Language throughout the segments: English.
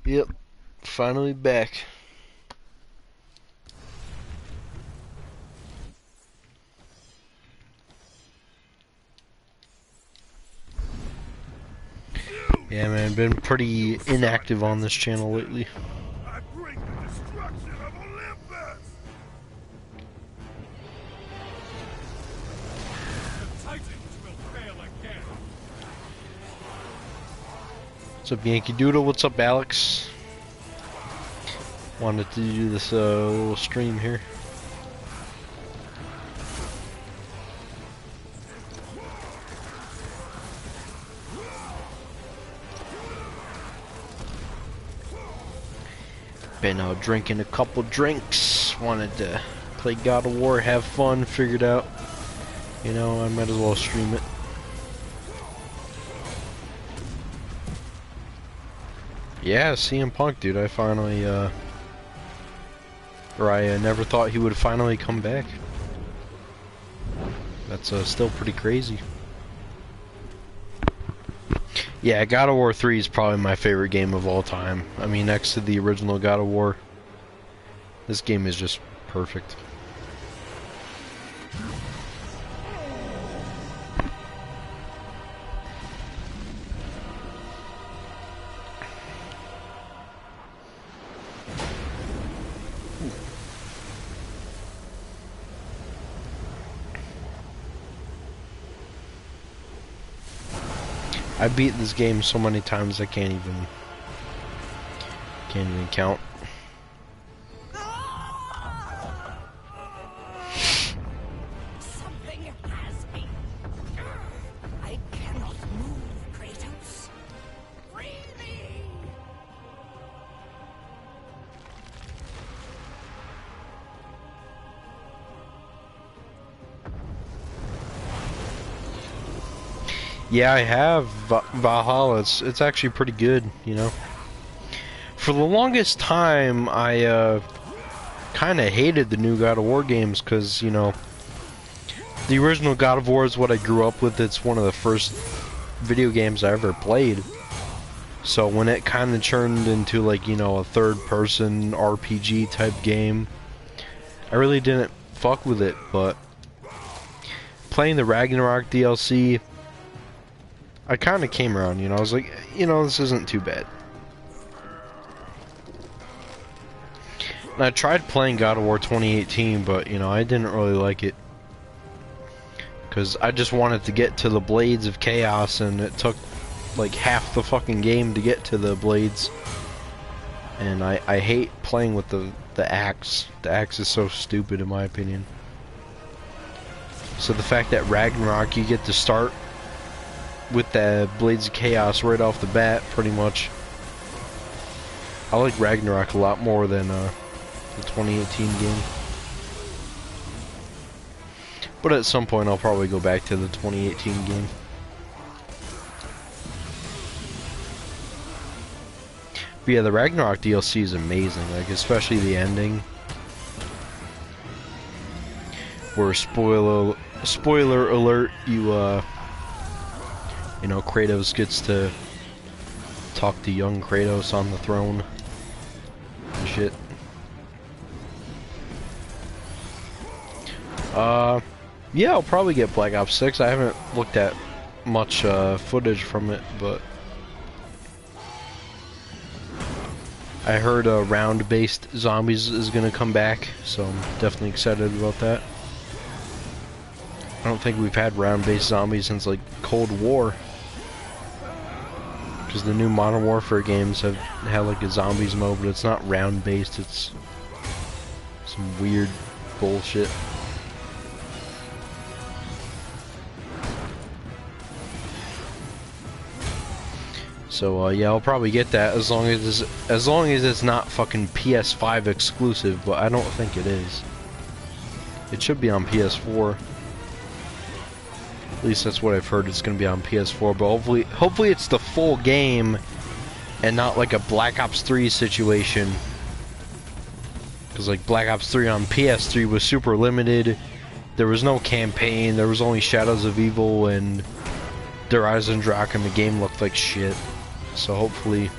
Yep, finally back. Yeah, man, been pretty inactive on this channel lately. I bring the destruction of Olympus! The Titans will fail again. What's up, Yankee Doodle? What's up, Alex? Wanted to do this little stream here. Been out drinking a couple drinks. Wanted to play God of War, have fun, figured out, you know, I might as well stream it. Yeah, CM Punk, dude, I finally, I never thought he would finally come back. That's still pretty crazy. Yeah, God of War 3 is probably my favorite game of all time. I mean, next to the original God of War, this game is just perfect. I beat this game so many times I can't even count. Something has me. I cannot move, Kratos. Free me! Yeah, I have Valhalla. It's actually pretty good, you know. For the longest time, I kind of hated the new God of War games because, you know, the original God of War is what I grew up with. It's one of the first video games I ever played. So when it kind of turned into, like, you know, a third-person RPG type game, I really didn't fuck with it. But playing the Ragnarok DLC, I kind of came around, you know. I was like, you know, this isn't too bad. And I tried playing God of War 2018, but, you know, I didn't really like it. Because I just wanted to get to the Blades of Chaos, and it took, like, half the fucking game to get to the Blades. And I hate playing with the axe. The axe is so stupid, in my opinion. So the fact that Ragnarok, you get to start with the Blades of Chaos right off the bat, pretty much. I like Ragnarok a lot more than the 2018 game. But at some point I'll probably go back to the 2018 game. But yeah, the Ragnarok DLC is amazing, like, especially the ending. Where, spoiler alert, you know, Kratos gets to talk to young Kratos on the throne and shit. Yeah, I'll probably get Black Ops 6. I haven't looked at much footage from it, but I heard round-based zombies is gonna come back, so I'm definitely excited about that. I don't think we've had round-based zombies since, like, Cold War. Because the new Modern Warfare games have had, like, a zombies mode, but it's not round-based, it's some weird bullshit. So yeah, I'll probably get that as long as it's not fucking PS5 exclusive, but I don't think it is. It should be on PS4. At least that's what I've heard. It's gonna be on PS4, but hopefully it's the full game and not like a Black Ops 3 situation. Because like Black Ops 3 on PS3 was super limited. There was no campaign. There was only Shadows of Evil and Der Eisendrache, and the game looked like shit. So hopefully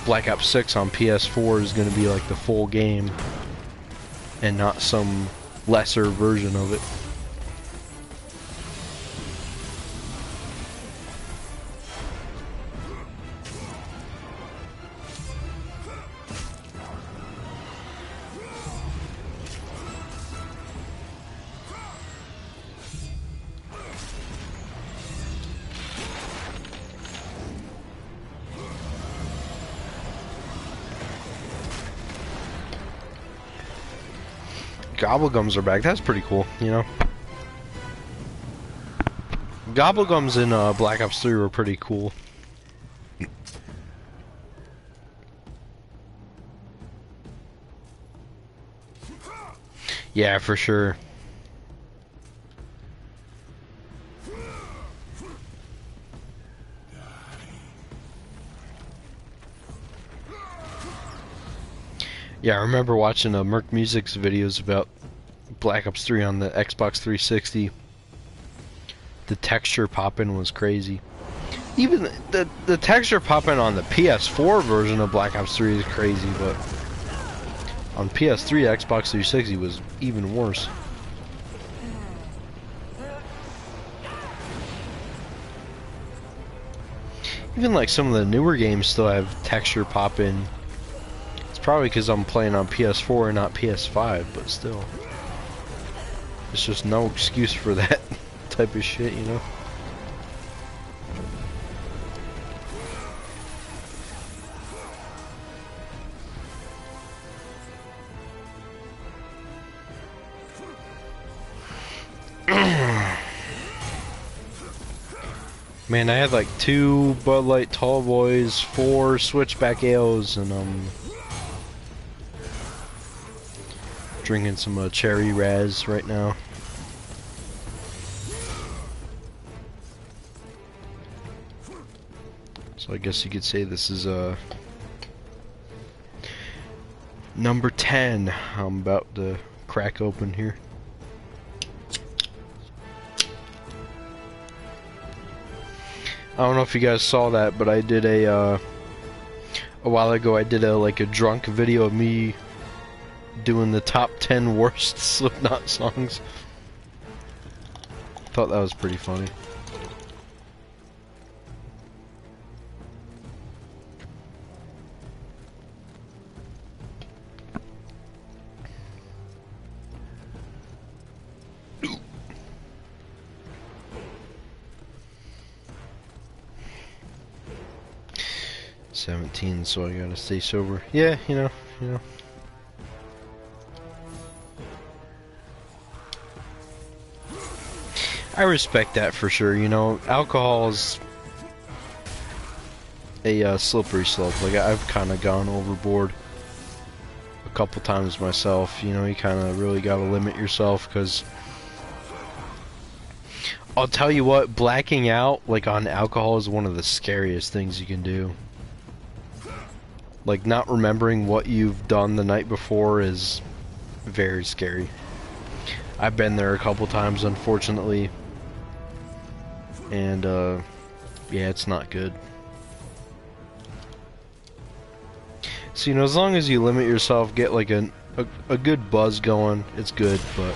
Black Ops 6 on PS4 is going to be like the full game and not some lesser version of it. Gobblegums are back. That's pretty cool, you know. Gobblegums in Black Ops 3 were pretty cool. Yeah, for sure. Yeah, I remember watching Merc Music's videos about Black Ops 3 on the Xbox 360. The texture popping was crazy. Even the texture popping on the PS4 version of Black Ops 3 is crazy, but on PS3, Xbox 360 was even worse. Even like some of the newer games still have texture popping. Probably because I'm playing on PS4 and not PS5, but still. There's just no excuse for that type of shit, you know? Man, I had like 2 Bud Light Tall Boys, 4 Switchback Ales, and drinking some cherry Raz right now. So I guess you could say this is number 10 I'm about to crack open here. I don't know if you guys saw that, but I did a while ago I did like a drunk video of me doing the top 10 worst Slipknot songs. Thought that was pretty funny. $17, so I gotta stay sober. Yeah, you know. I respect that for sure, you know. Alcohol is a slippery slope. Like, I've kind of gone overboard a couple times myself. You know, you kind of really got to limit yourself, because I'll tell you what, blacking out, like, on alcohol is one of the scariest things you can do. Like, not remembering what you've done the night before is very scary. I've been there a couple times, unfortunately. And, yeah, it's not good. So, you know, as long as you limit yourself, get, like, a good buzz going, it's good, but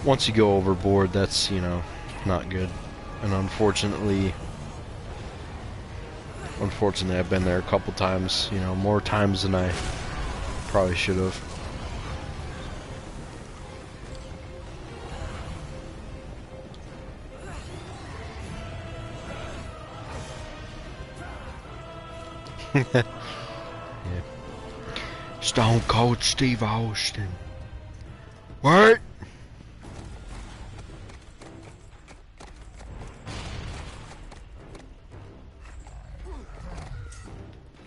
once you go overboard, that's, you know, not good. And unfortunately, I've been there a couple times, you know, more times than I probably should have. Yeah. Stone Cold Steve Austin. What?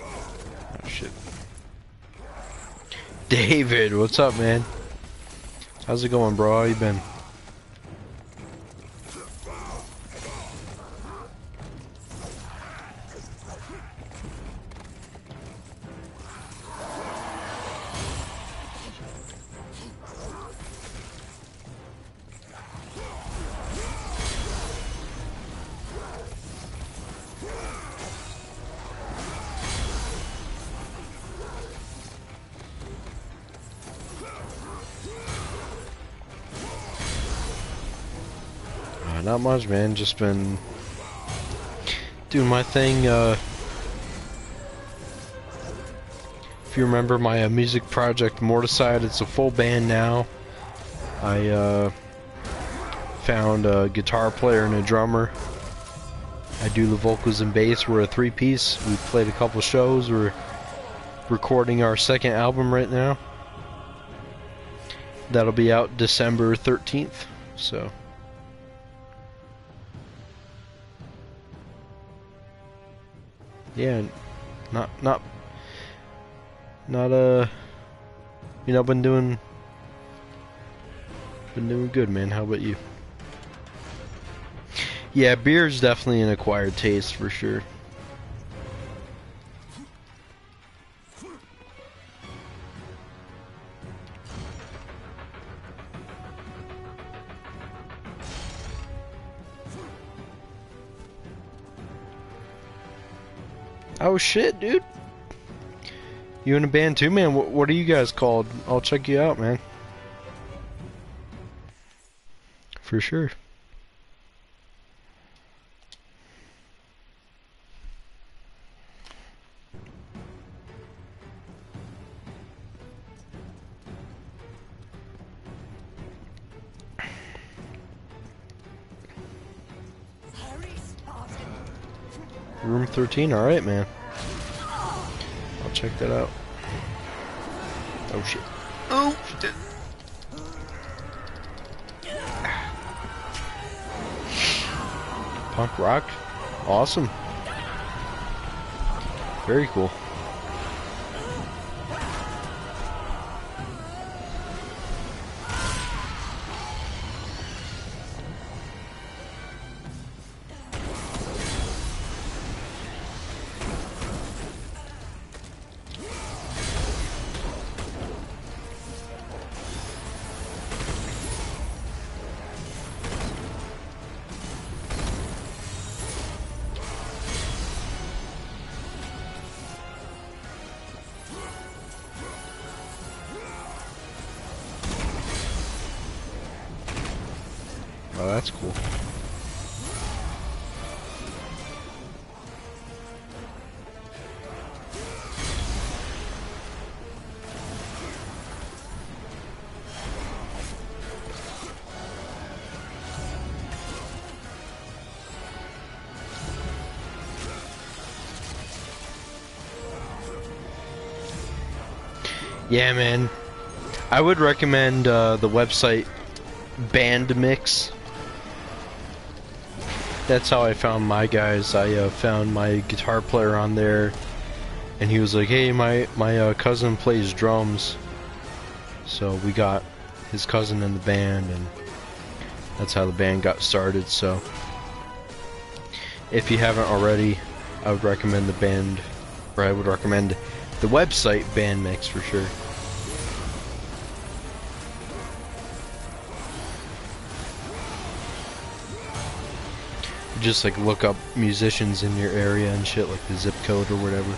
Oh shit. David, what's up, man? How's it going, bro? How you been? not much, man. Just been doing my thing. If you remember my music project, Morticide, it's a full band now. I found a guitar player and a drummer. I do the vocals and bass. We're a three-piece. We played a couple shows. We're recording our second album right now. That'll be out December 13th. So. Yeah, not you know, been doing good, man. How about you? Yeah, beer's definitely an acquired taste for sure. Oh shit, dude. You in a band too, man? What are you guys called? I'll check you out, man. For sure. Room 13, alright, man. I'll check that out. Oh shit. Oh shit. Punk rock? Awesome. Very cool. Oh, that's cool. Yeah, man. I would recommend the website Band Mix. That's how I found my guys. I found my guitar player on there, and he was like, "Hey, my cousin plays drums," so we got his cousin in the band, and that's how the band got started. So, if you haven't already, I would recommend the band, or I would recommend the website Band Mix for sure. Just like look up musicians in your area and shit, like the zip code or whatever.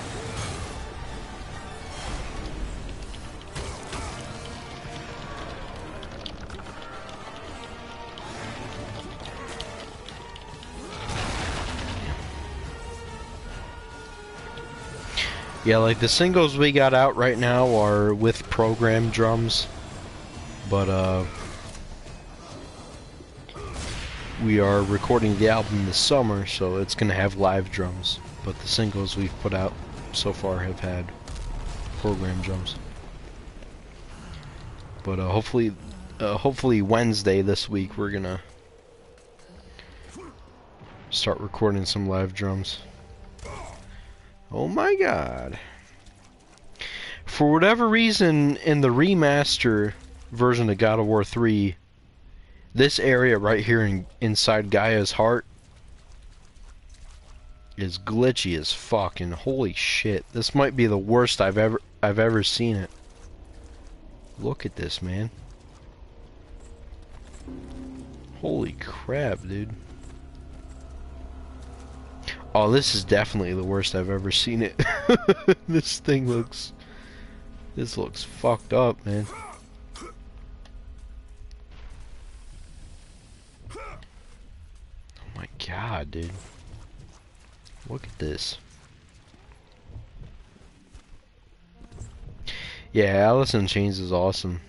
Yeah, like the singles we got out right now are with programmed drums, but we are recording the album this summer, so it's gonna have live drums. But the singles we've put out so far have had programmed drums. But hopefully Wednesday this week we're gonna start recording some live drums. Oh my god. For whatever reason, in the remaster version of God of War 3, this area right here inside Gaia's heart is glitchy as fuck, and holy shit, this might be the worst I've ever seen it. Look at this, man. Holy crap, dude. Oh, this is definitely the worst I've ever seen it. This looks fucked up, man. god, dude. Look at this. Yeah, Alice in Chains is awesome.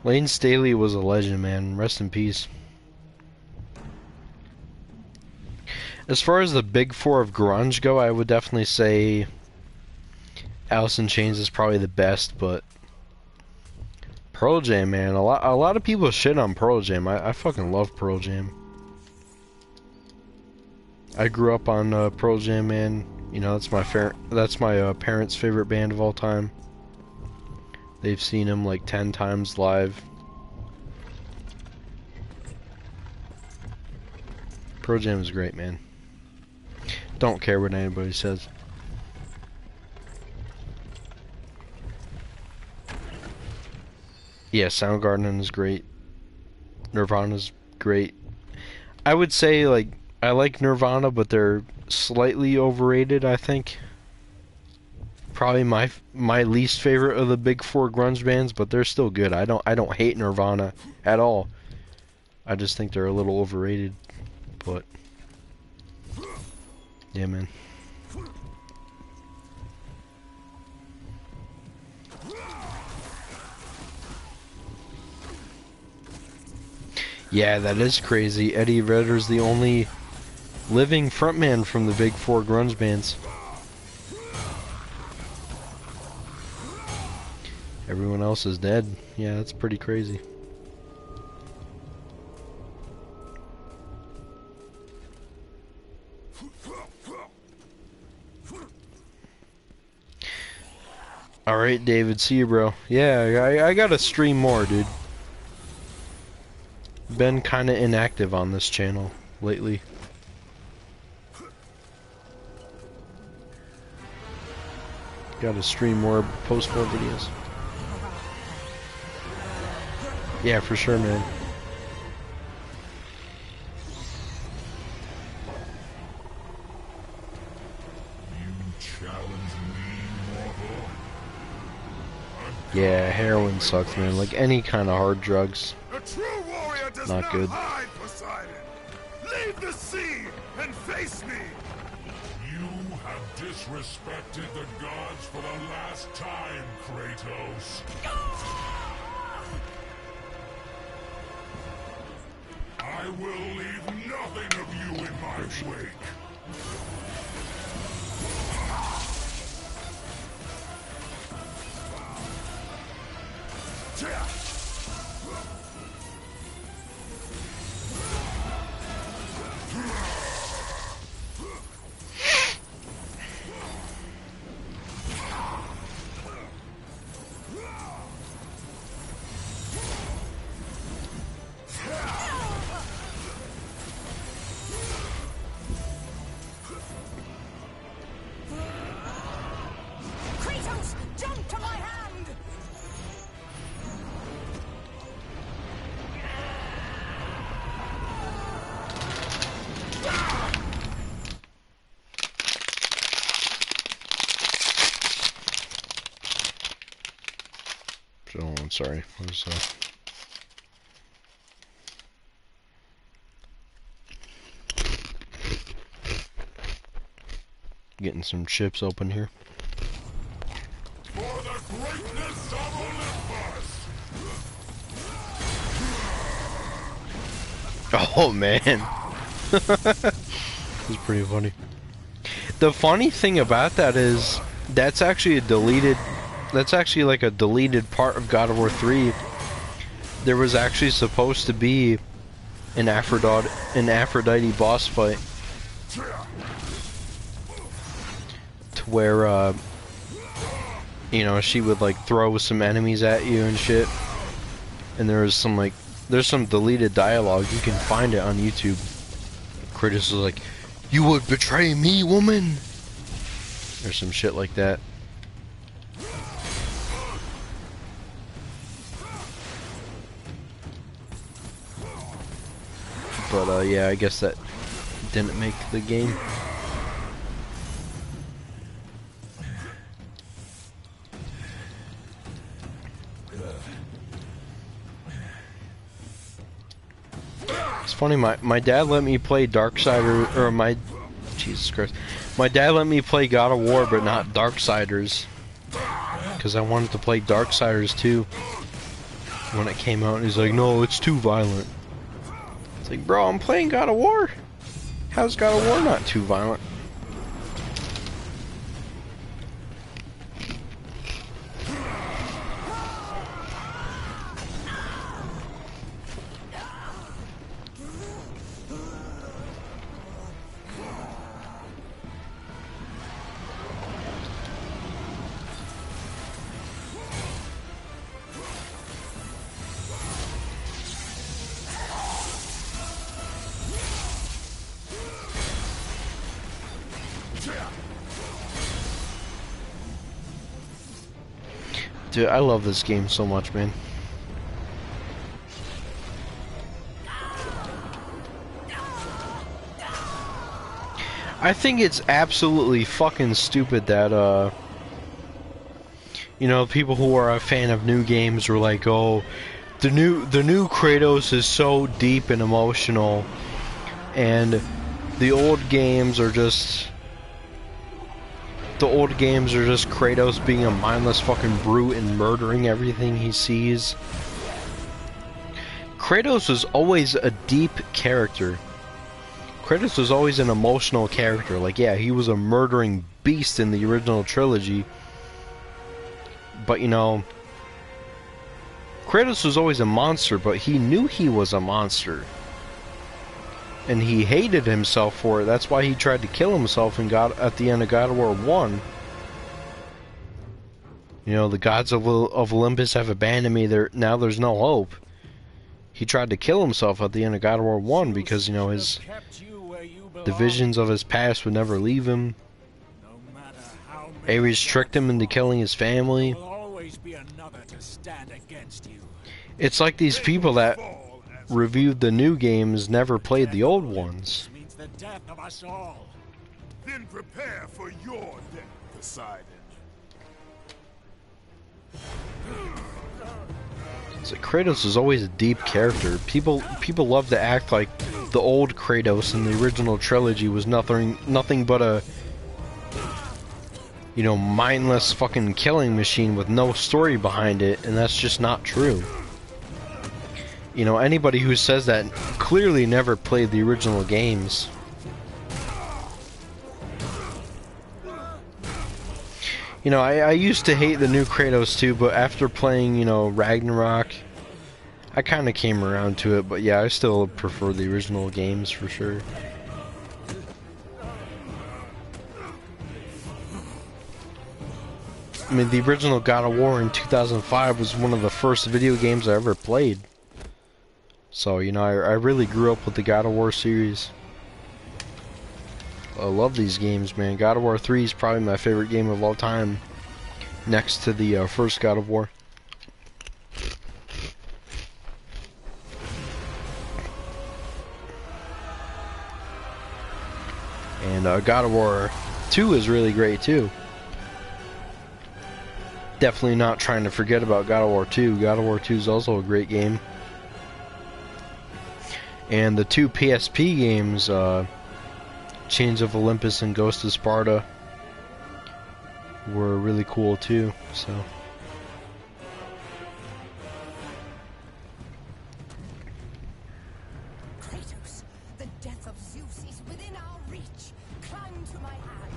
Lane Staley was a legend, man. Rest in peace. As far as the big four of grunge go, I would definitely say Alice in Chains is probably the best, but Pearl Jam, man. A lot of people shit on Pearl Jam. I fucking love Pearl Jam. I grew up on Pearl Jam, man. You know, that's my parents' favorite band of all time. They've seen him like 10 times live. Pearl Jam is great, man. Don't care what anybody says. Yeah, Soundgarden is great. Nirvana's great. I would say, like, I like Nirvana, but they're slightly overrated, I think. Probably my least favorite of the big four grunge bands, but they're still good. I don't hate Nirvana at all. I just think they're a little overrated. But yeah, man. Yeah, that is crazy. Eddie Vedder's the only living frontman from the big four grunge bands. Everyone else is dead. Yeah, that's pretty crazy. Alright, David, see you, bro. Yeah, I gotta stream more, dude. Been kinda inactive on this channel lately. Gotta stream more, post more videos. Yeah, for sure, man. Yeah, heroin sucks, man. Like any kind of hard drugs. A true warrior does Not good. hide, Poseidon. Leave the sea and face me. You have disrespected the gods for the last time, Kratos. I will leave nothing of you in my wake. Kratos, jump to my hand! Oh, I'm sorry. What was getting some chips open here. For the greatness of Olympus! Oh man, it's pretty funny. The funny thing about that is that's actually a deleted. That's actually like a deleted part of God of War 3. There was actually supposed to be an Aphrodite boss fight, to where you know, she would like throw some enemies at you and shit. And there's some deleted dialogue. You can find it on YouTube. Kratos was like, "You would betray me, woman," or some shit like that. But yeah, I guess that didn't make the game. It's funny, my dad let me play Darksiders, or Jesus Christ. My dad let me play God of War, but not Darksiders. Because I wanted to play Darksiders too when it came out, and he's like, no, it's too violent. It's like, bro, I'm playing God of War. How's God of War not too violent? Dude, I love this game so much, man. I think it's absolutely fucking stupid that, you know, people who are a fan of new games were like, oh, the new Kratos is so deep and emotional, and the old games are just... The old games are just Kratos being a mindless fucking brute and murdering everything he sees. Kratos was always a deep character. Kratos was always an emotional character. Like, yeah, he was a murdering beast in the original trilogy. But, you know, Kratos was always a monster, but he knew he was a monster. And he hated himself for it. That's why he tried to kill himself at the end of God of War 1. You know, the gods of Olympus have abandoned me. Now there's no hope. He tried to kill himself at the end of God of War 1 because, you know, the visions of his past would never leave him. Ares tricked him into killing his family. It's like these people that reviewed the new games never played the old ones. Then prepare for your death, Poseidon. It's like Kratos is always a deep character. People love to act like the old Kratos in the original trilogy was nothing but a, you know, mindless fucking killing machine with no story behind it, and that's just not true. You know, anybody who says that clearly never played the original games. You know, I used to hate the new Kratos too, but after playing, you know, Ragnarok, I kind of came around to it. But yeah, I still prefer the original games for sure. I mean, the original God of War in 2005 was one of the first video games I ever played. So, you know, I really grew up with the God of War series. I love these games, man. God of War 3 is probably my favorite game of all time, next to the first God of War. And God of War 2 is really great too. Definitely not trying to forget about God of War 2. God of War 2 is also a great game. And the two PSP games, Chains of Olympus and Ghost of Sparta, were really cool too. So Kratos, the death of Zeus is within our reach. Climb to my hand.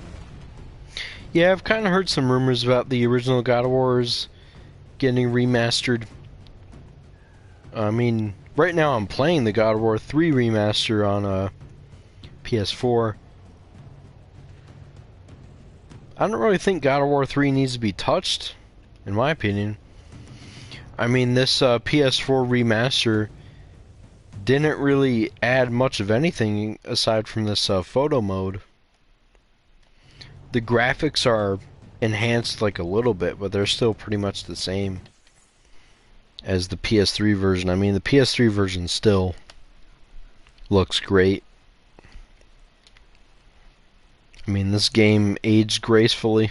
yeah, I've kind of heard some rumors about the original God of Wars getting remastered. I mean, right now I'm playing the God of War 3 remaster on PS4. I don't really think God of War 3 needs to be touched, in my opinion. I mean, this PS4 remaster didn't really add much of anything aside from this photo mode. The graphics are enhanced like a little bit, but they're still pretty much the same as the PS3 version. I mean, the PS3 version still Looks great. I mean, this game aged gracefully.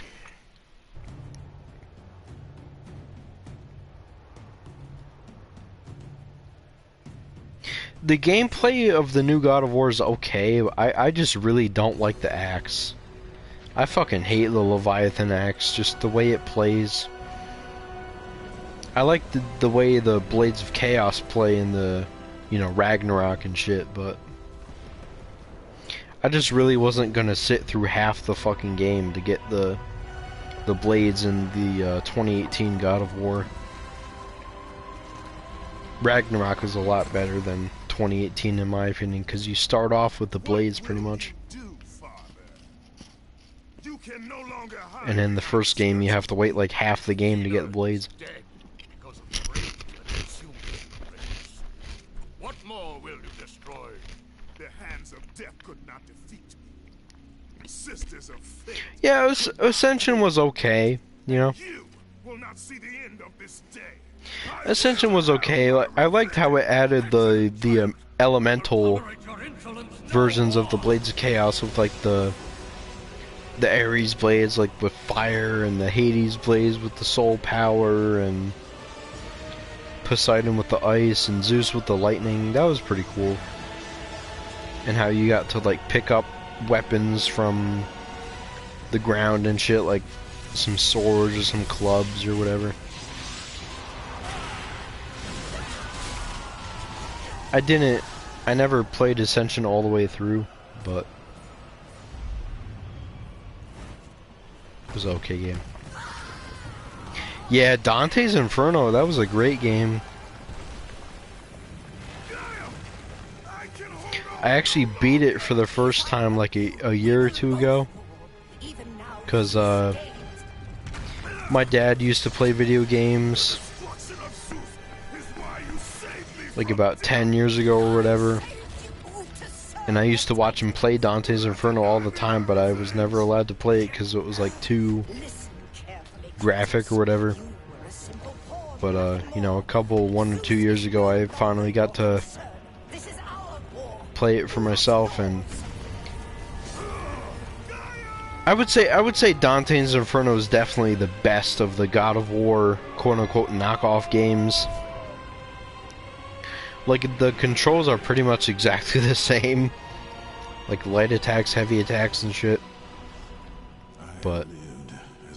The gameplay of the new God of War is okay. I just really don't like the axe. I fucking hate the Leviathan axe, just the way it plays. I like the way the Blades of Chaos play in the, you know, Ragnarok and shit, but I just really wasn't gonna sit through half the fucking game to get the blades in the 2018 God of War. Ragnarok is a lot better than 2018 in my opinion, because you start off with the blades pretty much. And in the first game you have to wait like half the game to get the blades. What more will you destroy? The hands of death could not defeat me. Sisters of fate. Yeah, Ascension was okay, you know. You will not see the end of this day. Ascension was okay. I liked how it added the elemental versions of the Blades of Chaos with like the Ares blades like with fire, and the Hades blades with the soul power, and Poseidon with the ice, and Zeus with the lightning. That was pretty cool. And how you got to like pick up weapons from the ground and shit, like some swords or some clubs or whatever. I never played Ascension all the way through, but it was an okay game. Yeah, Dante's Inferno, that was a great game. I actually beat it for the first time like a year or two ago, because my dad used to play video games like about 10 years ago or whatever, and I used to watch him play Dante's Inferno all the time, but I was never allowed to play it because it was like too graphic or whatever. But you know, 1 or 2 years ago I finally got to play it for myself, and I would say Dante's Inferno is definitely the best of the God of War quote-unquote knockoff games. Like, the controls are pretty much exactly the same. Like, light attacks, heavy attacks, and shit. But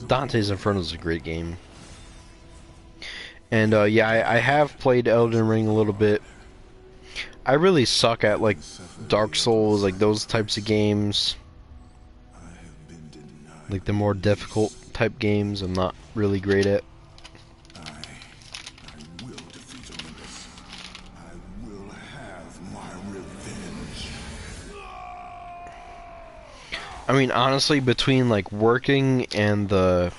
Dante's Inferno is a great game. And, yeah, I have played Elden Ring a little bit. I really suck at, like, Dark Souls, like, those types of games. Like, the more difficult type games, I'm not really great at. I mean, honestly, between like working and the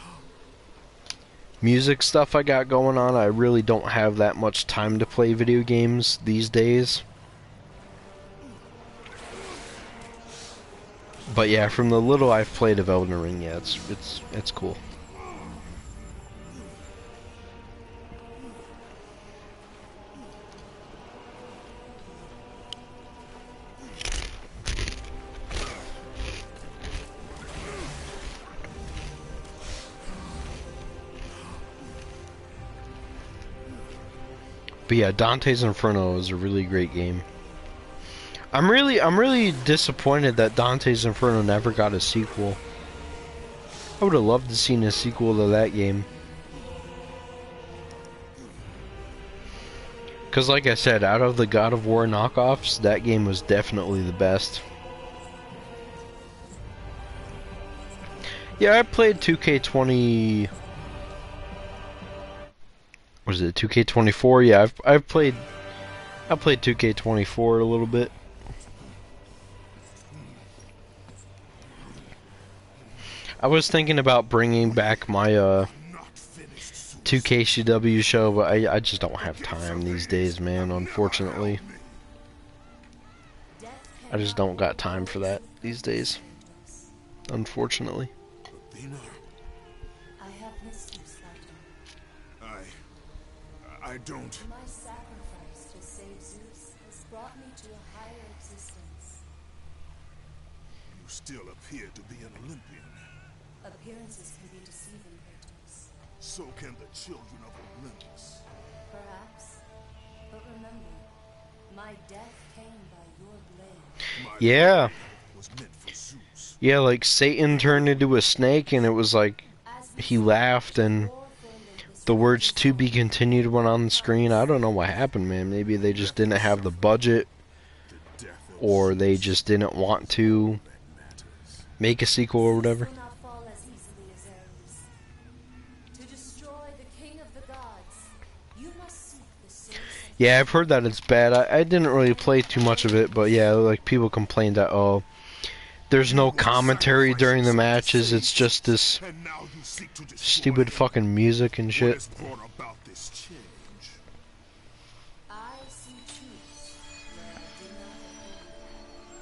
music stuff I got going on, I really don't have that much time to play video games these days. But yeah, from the little I've played of Elden Ring, yeah, it's cool. But yeah, Dante's Inferno is a really great game. I'm really disappointed that Dante's Inferno never got a sequel. I would have loved to seen a sequel to that game. Cause like I said, out of the God of War knockoffs, that game was definitely the best. Yeah, I played 2K20. Was it 2K24? Yeah, I played 2K24 a little bit. I was thinking about bringing back my 2KCW show, but I just don't have time these days, man, unfortunately. I just don't got time for that these days, unfortunately. I don't. My sacrifice to save Zeus is brought me to a higher existence. You still appear to be an Olympian. Appearances can be deceiving, Kratos. So can the children of Olympus. Perhaps. But remember, my death came by your blade. My Yeah. blade was meant for Zeus. Yeah, like Satan turned into a snake and it was like he laughed and the words "to be continued" went on the screen. I don't know what happened, man. Maybe they just didn't have the budget The death of or they just didn't want to matters. make a sequel or whatever. Will not fall as easily as Ares. To destroy the king of the gods, you must seek the source of Yeah, I've heard that it's bad. I didn't really play too much of it, but yeah, like people complained that, oh, there's no commentary during the matches. It's just this And now you seek to destroy stupid him. fucking music and What shit. has brought about this change? I see truths where I did not before.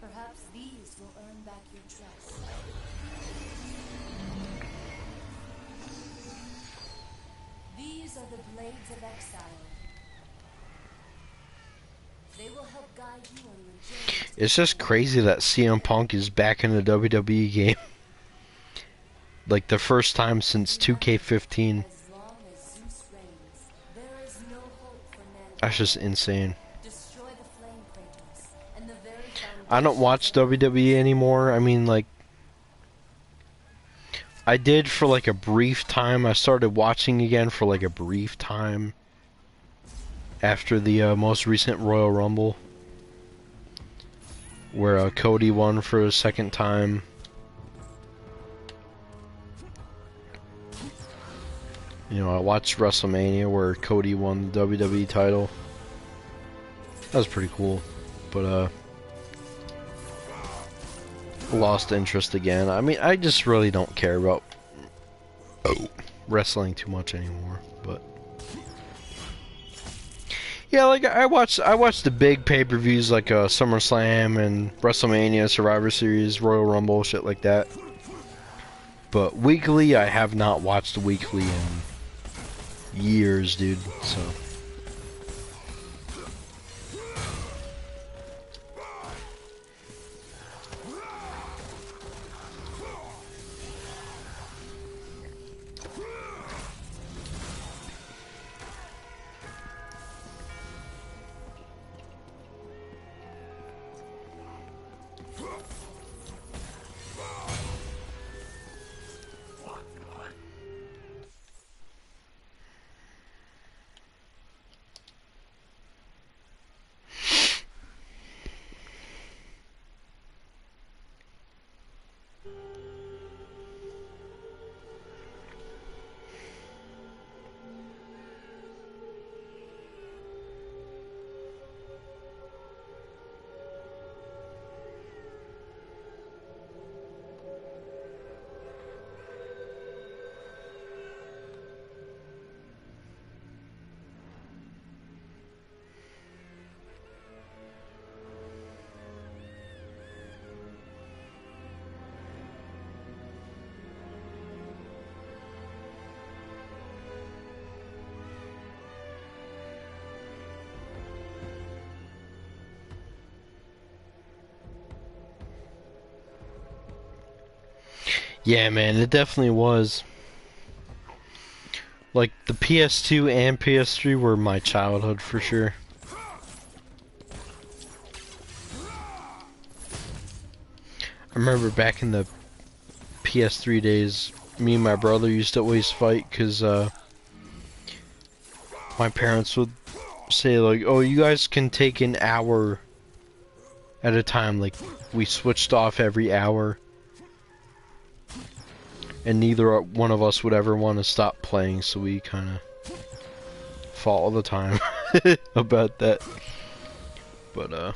Perhaps these will earn back your trust. These are the blades of exile. They will help guide you on your journey. It's just crazy that CM Punk is back in the WWE game. Like the first time since 2K15. As long as Zeus reigns, there is no hope for mankind. That's just insane. Destroy the flame, Kratos, and the very I don't watch WWE anymore. I mean, like, I did for like a brief time. I started watching again for like a brief time after the most recent Royal Rumble, where Cody won for a second time. You know, I watched WrestleMania where Cody won the WWE title. That was pretty cool, but lost interest again. I mean, I just really don't care about wrestling too much anymore. But yeah, like I watched the big pay-per-views like SummerSlam and WrestleMania, Survivor Series, Royal Rumble, shit like that. But weekly, I have not watched weekly in years, dude. So. Yeah, man, it definitely was. Like, the PS2 and PS3 were my childhood for sure. I remember back in the PS3 days, me and my brother used to always fight because my parents would say, like, oh, you guys can take an hour at a time. Like, we switched off every hour. And neither one of us would ever want to stop playing, so we kind of fought all the time about that. But,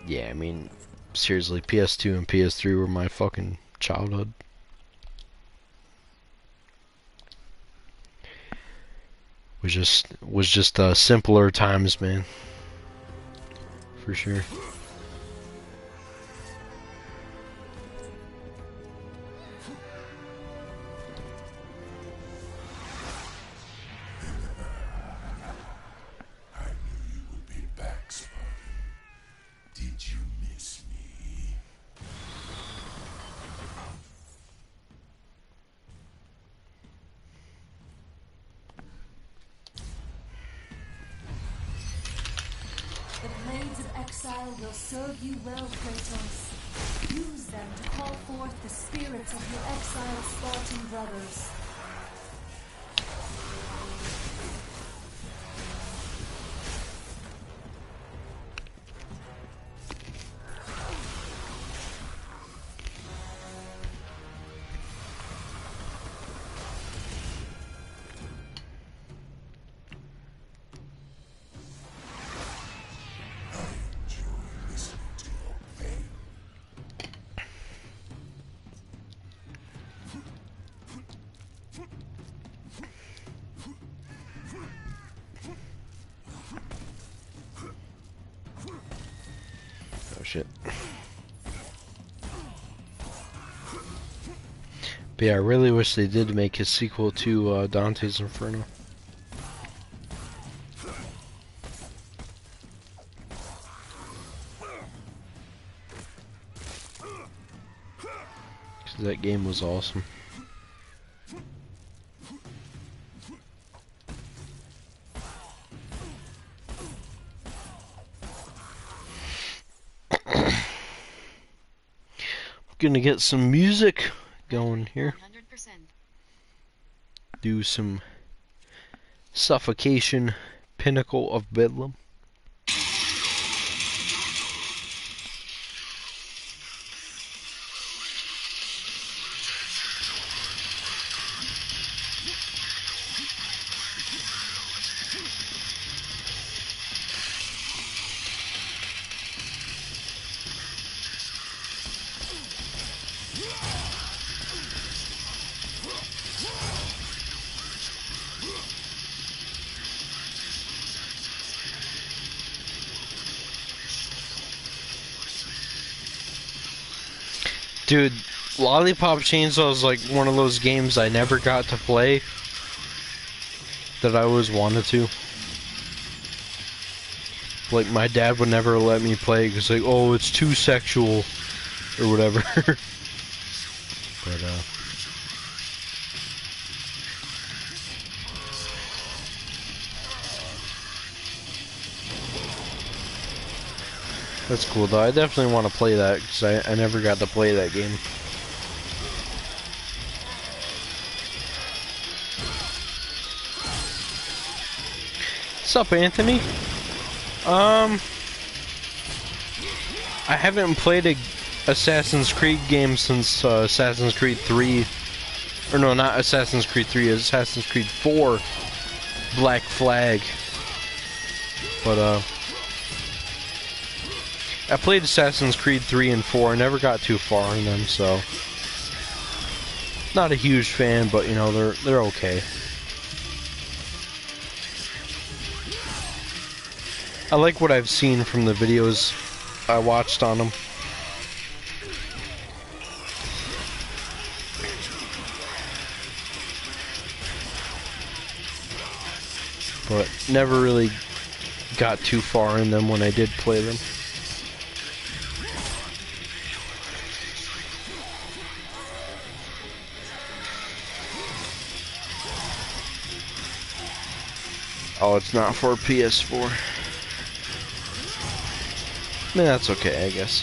yeah, I mean, seriously, PS2 and PS3 were my fucking childhood. Was just simpler times, man. For sure. exile will serve you well, Kratos. Use them to call forth the spirits of your exiled Spartan brothers. Oh shit. But yeah, I really wish they did make a sequel to Dante's Inferno. Cause that game was awesome. Gonna get some music going here. 100%. Do some Suffocation, Pinnacle of Bedlam. Dude, Lollipop Chainsaw is like one of those games I never got to play that I always wanted to. Like, my dad would never let me play because, like, oh, it's too sexual or whatever. But, that's cool, though. I definitely want to play that, because I never got to play that game. What's up, Anthony? I haven't played a Assassin's Creed game since Assassin's Creed 3. Or no, not Assassin's Creed 3, Assassin's Creed 4 Black Flag. But, I played Assassin's Creed 3 and 4. I never got too far in them, so not a huge fan, but you know, they're okay. I like what I've seen from the videos I watched on them. But never really got too far in them when I did play them. Oh, it's not for PS4. I mean, that's okay, I guess.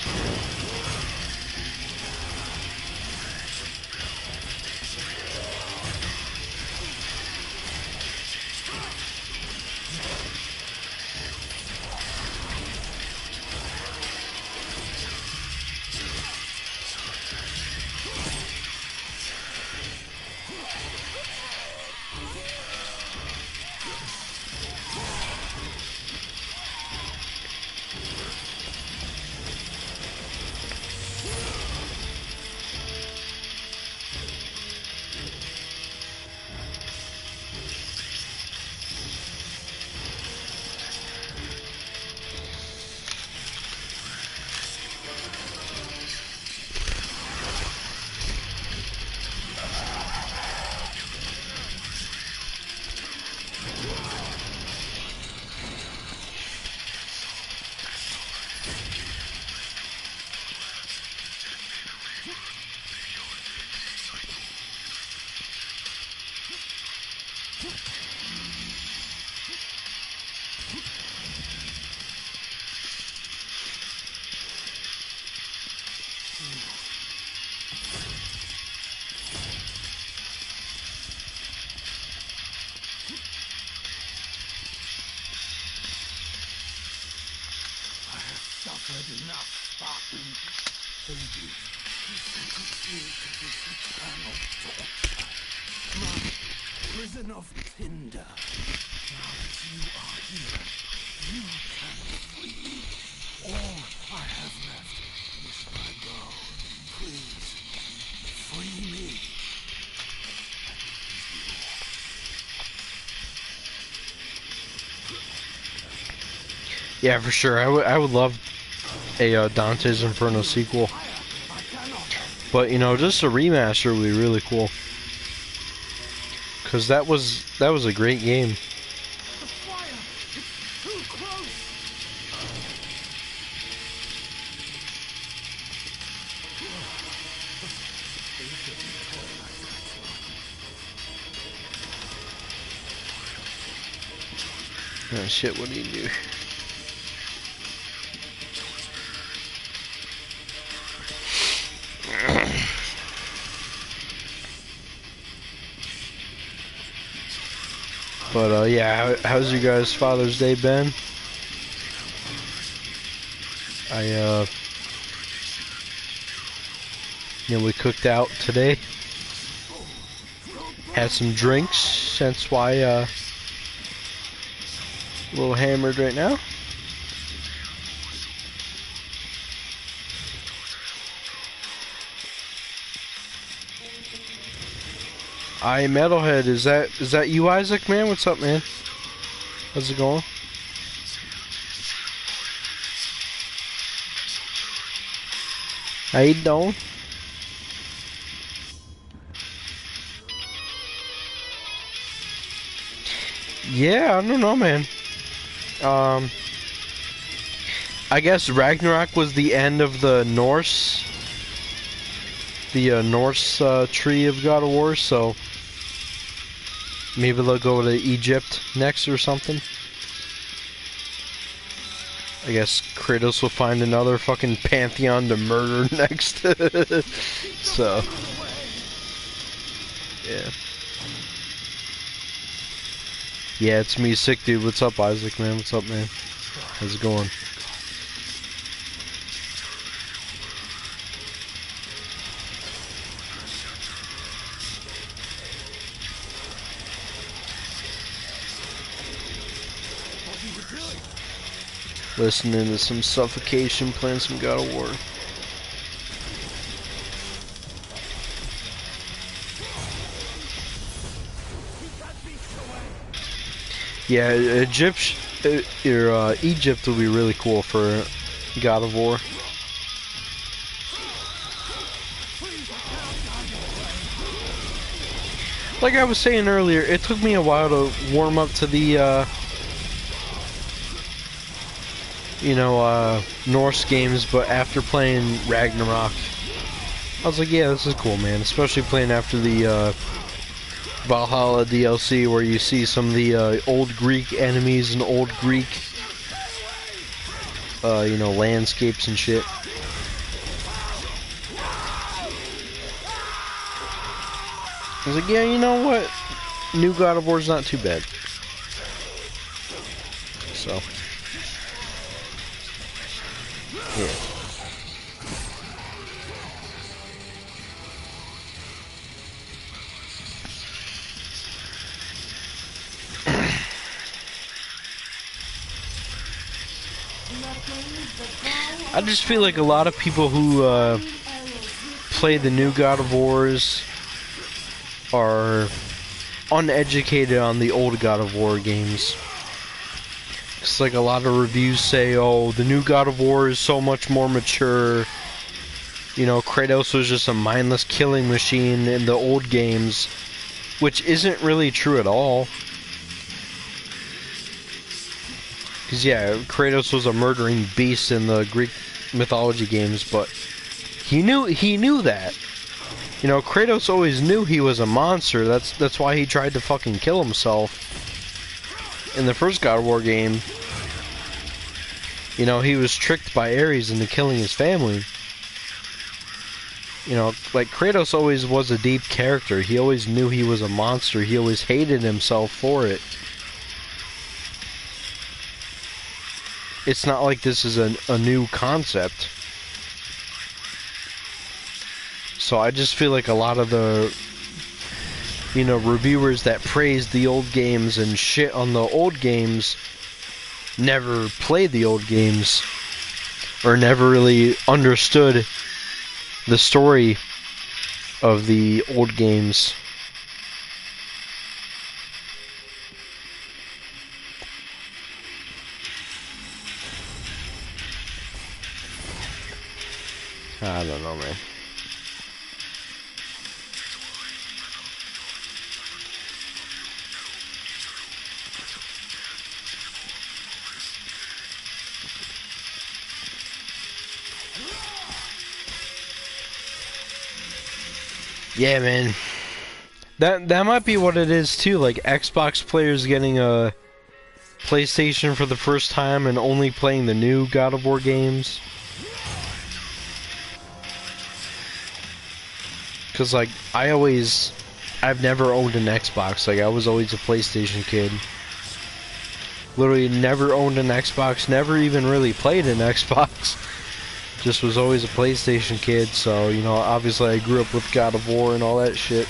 Prison of tinder. Now that you are here, you can flee. All I have left is my bow. Please, free me. Yeah, for sure. I would love a Dante's Inferno sequel. But you know, just a remaster would be really cool. Cause that was a great game. The fire! It's too close! Oh shit, what do you do? But yeah, how's you guys' Father's Day been? You know, we cooked out today. Had some drinks, that's why a little hammered right now. Metalhead, is that you, Isaac, man? What's up, man? How's it going? How you doing? Yeah, I don't know, man. I guess Ragnarok was the end of the Norse tree of God of War, so maybe they'll go to Egypt next or something. I guess Kratos will find another fucking pantheon to murder next. So, yeah. Yeah, it's me, Sick Dude. What's up, Isaac, man? What's up, man? How's it going? Listening to some Suffocation, playing some God of War. Yeah, Egypt will be really cool for God of War. Like I was saying earlier, it took me a while to warm up to the Norse games, but after playing Ragnarok, I was like, yeah, this is cool, man. Especially playing after the Valhalla DLC, where you see some of the old Greek enemies and old Greek, landscapes and shit. I was like, yeah, you know what? New God of War's not too bad. So, yeah. I just feel like a lot of people who play the new God of Wars are uneducated on the old God of War games. It's like a lot of reviews say, oh, the new God of War is so much more mature. You know, Kratos was just a mindless killing machine in the old games, which isn't really true at all. Because, yeah, Kratos was a murdering beast in the Greek mythology games, but he knew that. You know, Kratos always knew he was a monster. That's why he tried to fucking kill himself in the first God of War game. You know, he was tricked by Ares into killing his family. You know, like, Kratos always was a deep character. He always knew he was a monster. He always hated himself for it. It's not like this is a new concept. So I just feel like a lot of the, you know, reviewers that praise the old games and shit on the old games never played the old games or never really understood the story of the old games. I don't know, man. Yeah, man. That might be what it is too. Like Xbox players getting a PlayStation for the first time and only playing the new God of War games. Cause like I've never owned an Xbox. Like I was always a PlayStation kid. Literally never owned an Xbox. Never even really played an Xbox. Just was always a PlayStation kid. So you know, obviously I grew up with God of War and all that shit.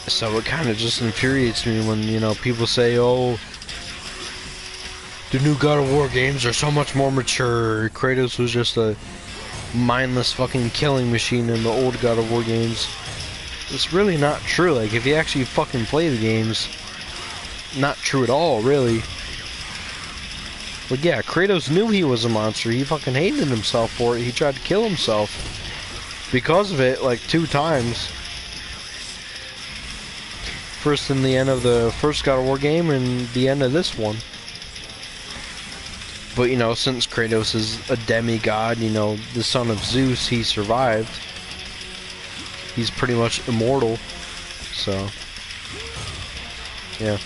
So it kind of just infuriates me when, you know, people say, oh, the new God of War games are so much more mature. Kratos was just a mindless fucking killing machine in the old God of War games. It's really not true. Like, if you actually fucking play the games, not true at all, really. But yeah, Kratos knew he was a monster. He fucking hated himself for it. He tried to kill himself because of it, like 2 times. First in the end of the first God of War game and the end of this one. But you know, since Kratos is a demigod, you know, the son of Zeus, he survived. He's pretty much immortal. So, yeah.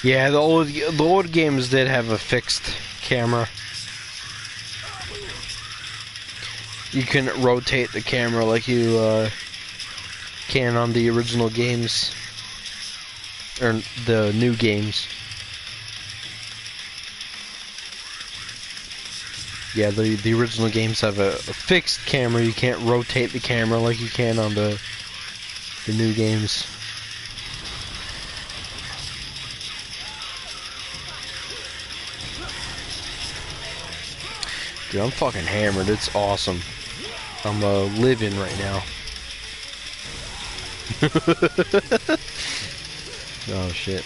Yeah, the old games did have a fixed camera. You couldn't rotate the camera like you can on the original games. Or the new games. Yeah, the original games have a fixed camera. You can't rotate the camera like you can on the new games. Dude, I'm fucking hammered. It's awesome. I'm living right now. Oh shit.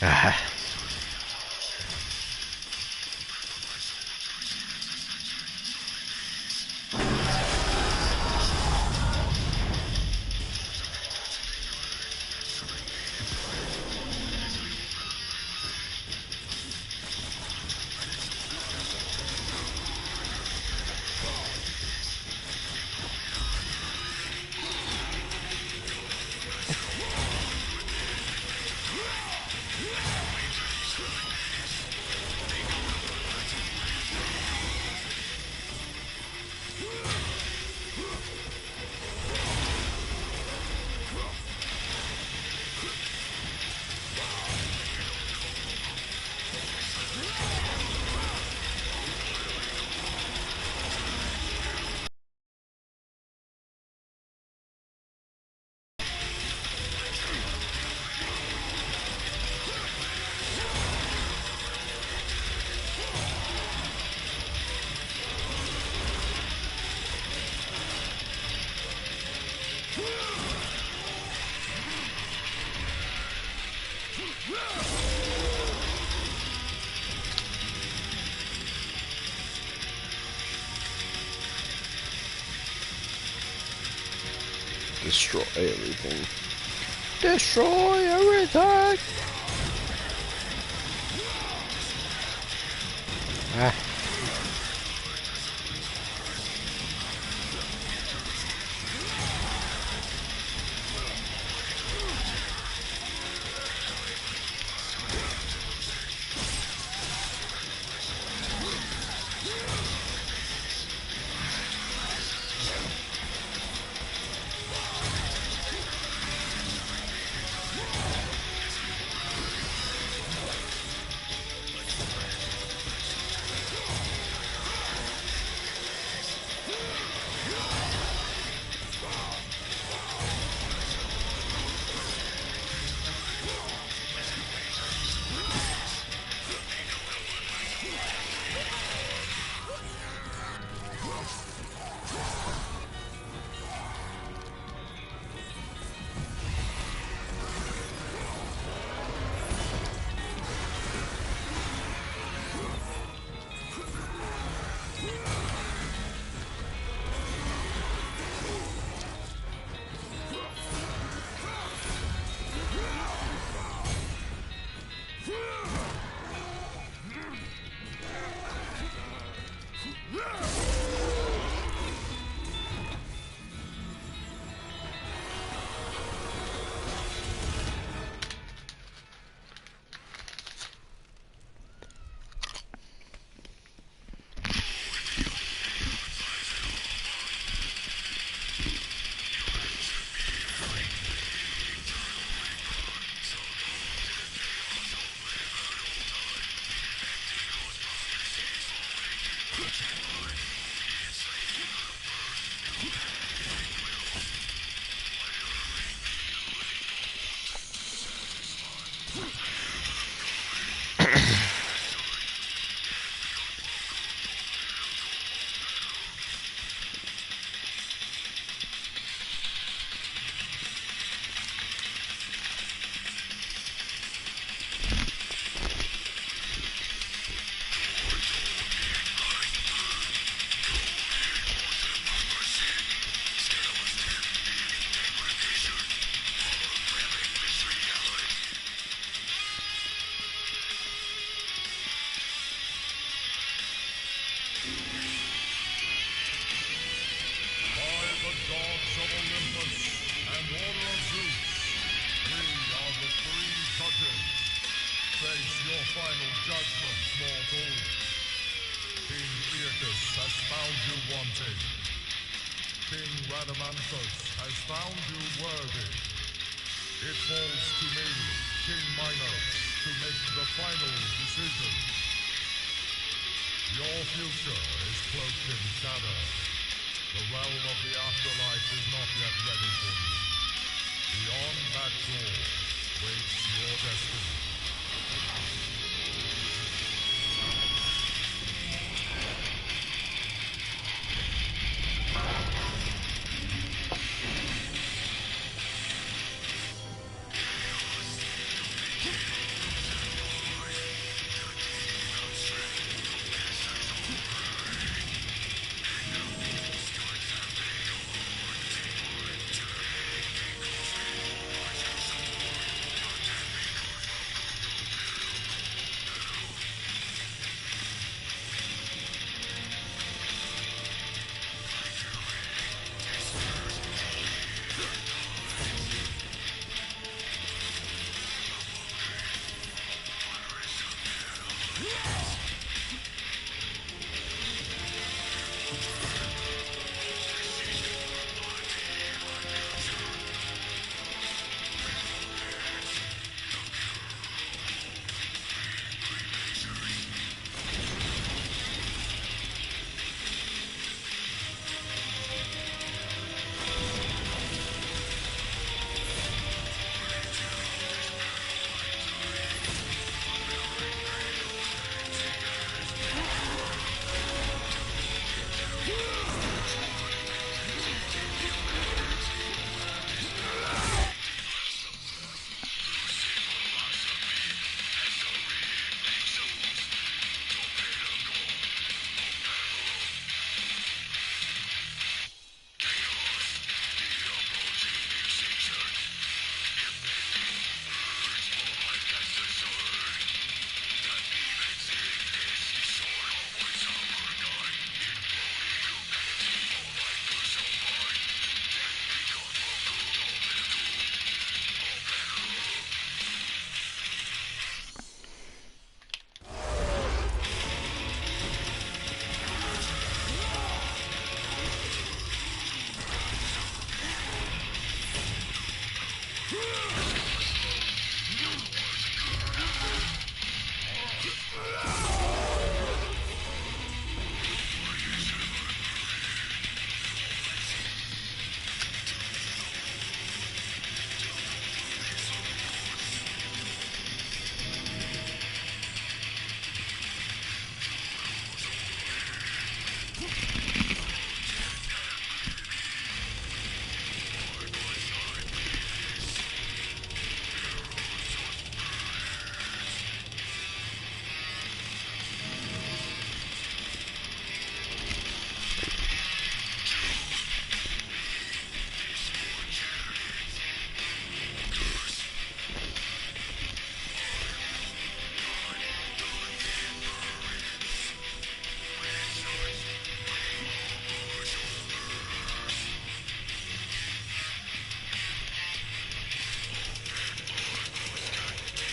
Ah. Destroy everything. Destroy everything! Ah. final judgment, mortal. King Aeacus has found you wanting. King Radamanthus has found you worthy. It falls to me, King Minos, to make the final decision. Your future is cloaked in shadow. The realm of the afterlife is not yet ready for you. Beyond that door waits your destiny.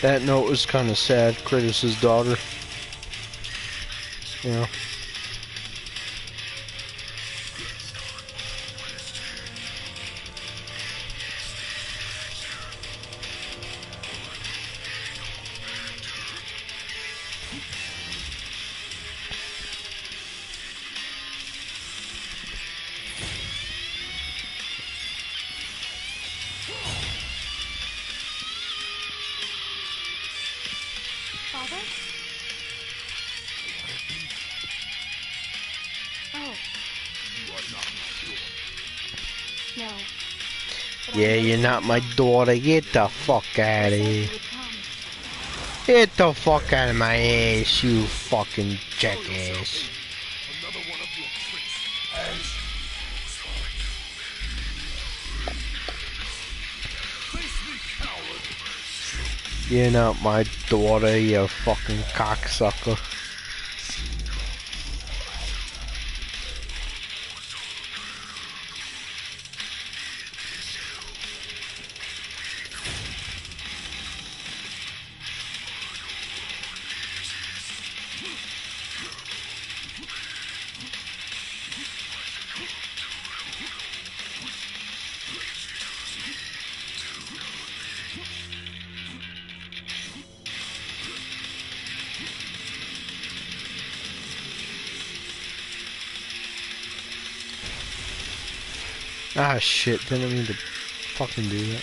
That note was kind of sad. Kratos' daughter. You know. Father? Oh. No. But Yeah, I you're know not my daughter. Get the fuck out you of said here. you would come. Get the fuck out of my ass, you fucking jackass. Another one of your tricks. Face me, coward. You're not my daughter, you fucking cocksucker. Ah shit, didn't mean to fucking do that.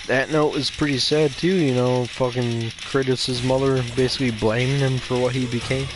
That note was pretty sad too, you know, fucking Kratos' mother basically blaming him for what he became.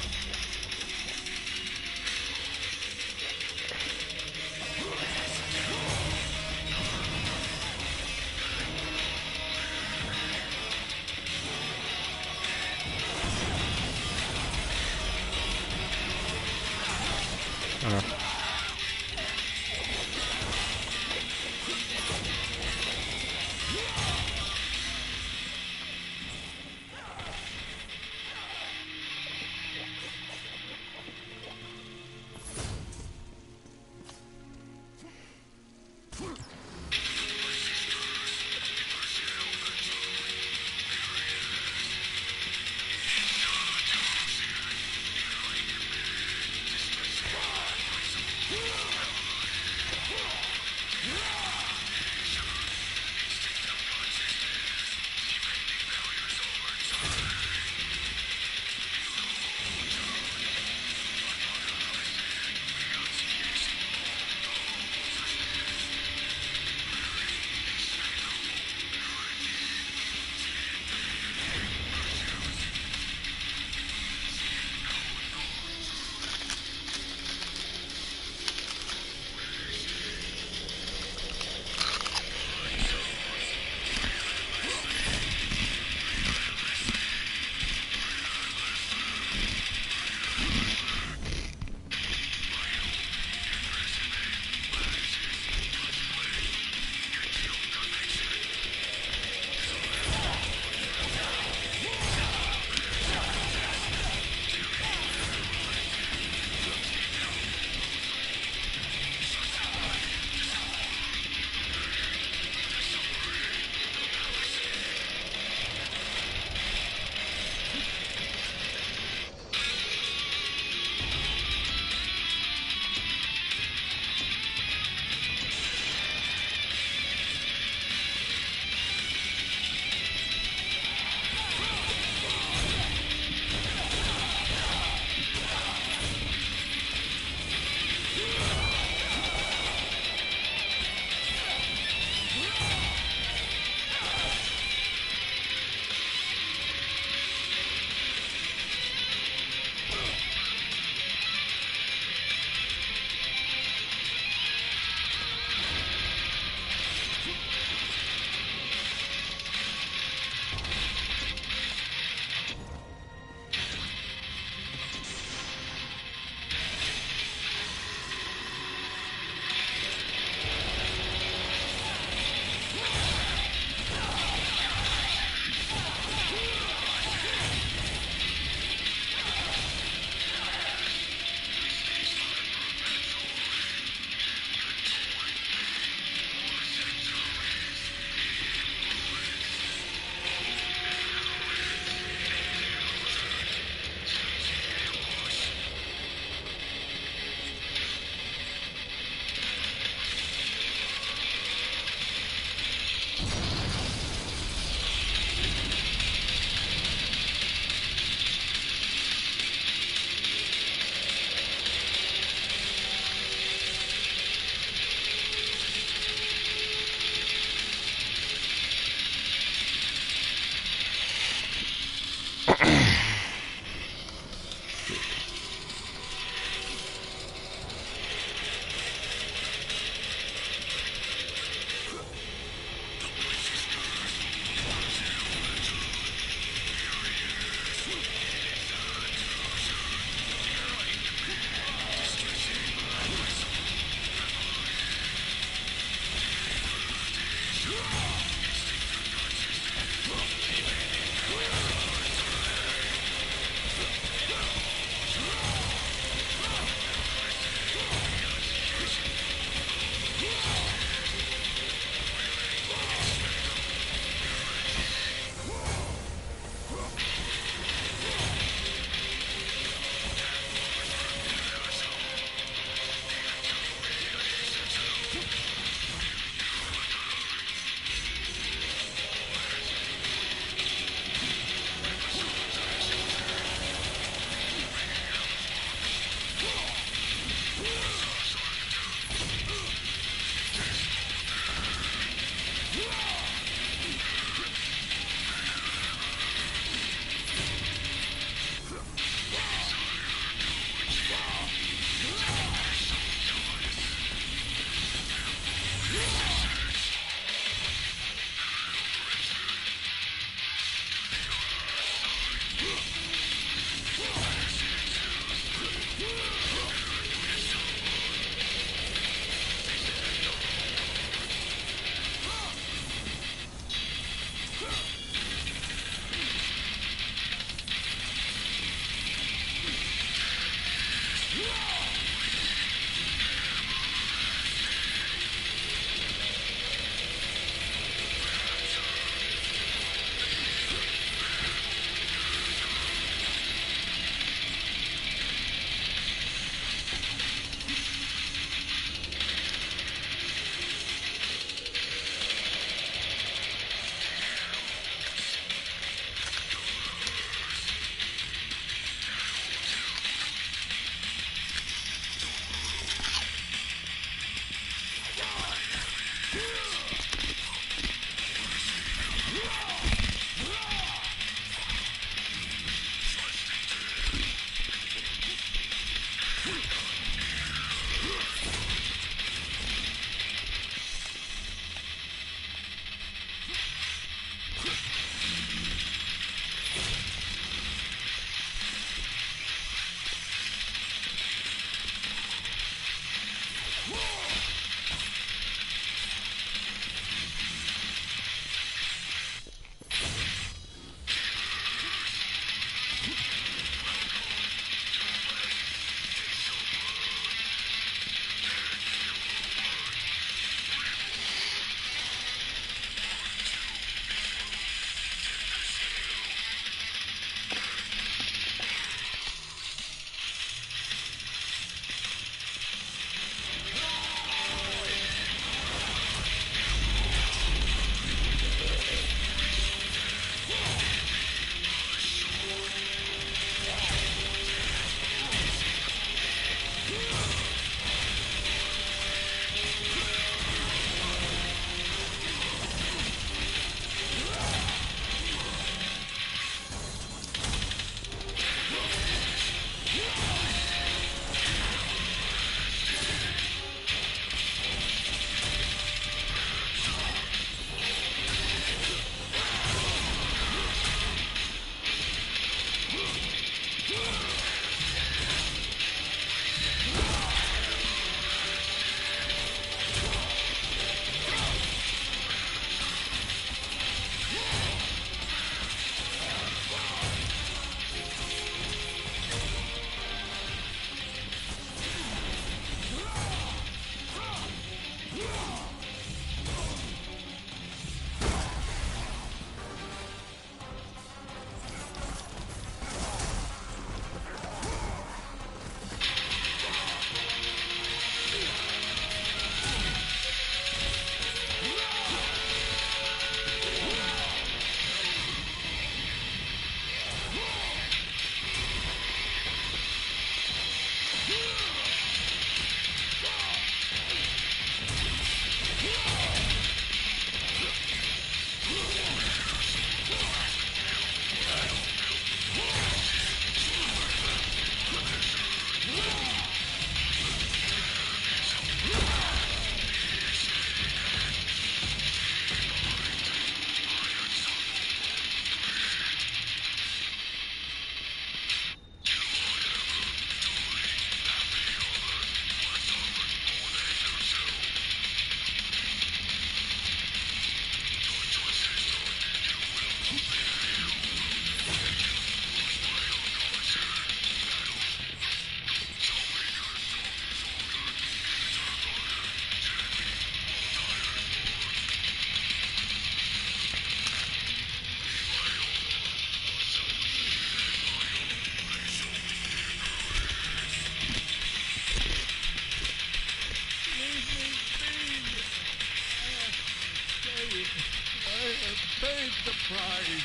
crying.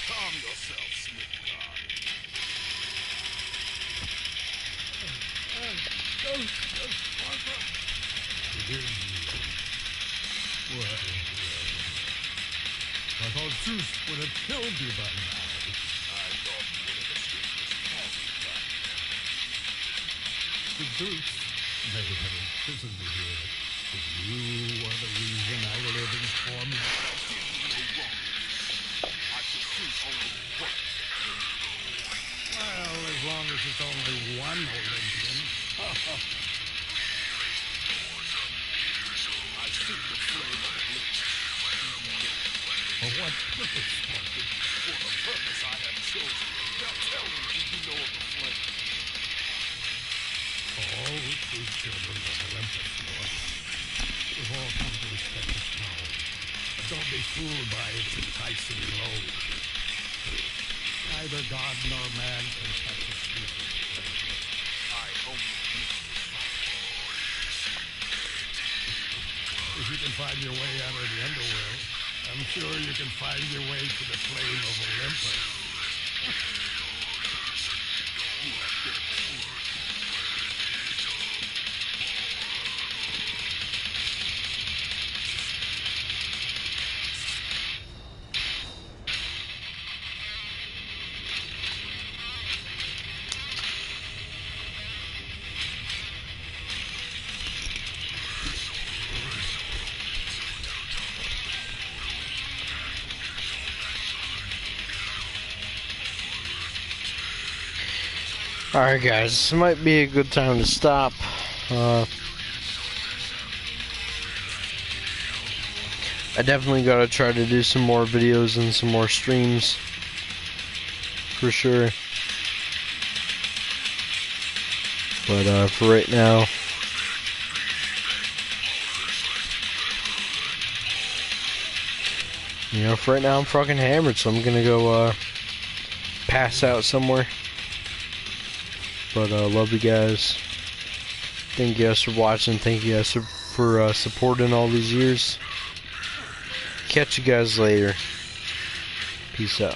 Calm yourself, Smith God. Well, I thought Zeus would have killed you by now. I thought one of the streets was calling back. The Zeus may have imprisoned me here, but you are the reason I live in torment. I did you no wrong. I should see only one. Well, as long as it's only one Olympian. I seek the flame of Olympus. For what purpose? For the purpose I have chosen. Now tell me, do you know of the flame? All true children of Olympus, Lord. We've all come to respect its power. But don't be fooled by its enticing glow. Neither God nor man can touch its secret. I only use this fire. If you can find your way out of the underworld, I'm sure you can find your way to the flame of Olympus. You have been fooled. Alright guys, this might be a good time to stop. I definitely gotta try to do some more videos and some more streams. For sure. But for right now, you know, for right now I'm fucking hammered, so I'm gonna go pass out somewhere. But love you guys. Thank you guys for watching. Thank you guys for supporting all these years. Catch you guys later. Peace out.